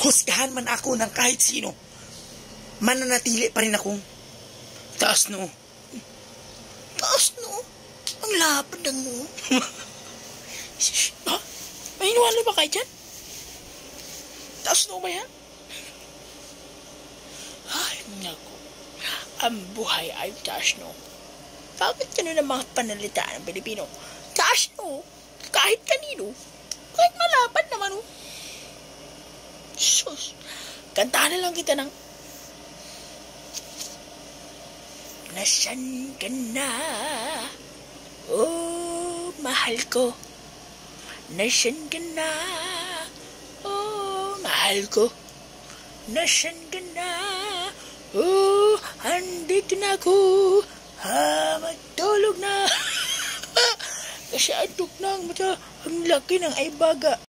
husgahan man ako ng kahit sino, mananatili pa rin akong taas noo. Taas noo? Ang lapad ng noo. Ha? May iniwala ba kayo dyan? Taas noo ba yan? Ay, naku. Ang buhay ay taas noo. Bakit ganun ang mga panalitaan ng Pilipino? Taas noo? Kahit kanino? Kahit malapad naman oh. Sus, kantahan na lang kita ng Nasaan ka na? Oh, mahal ko. Nasaan ka na? Oh, mahal ko. Nasaan ka na? Oh, andito na ako. Matulog na. Kasi antok na ang mata. Ang laki ng ay baga.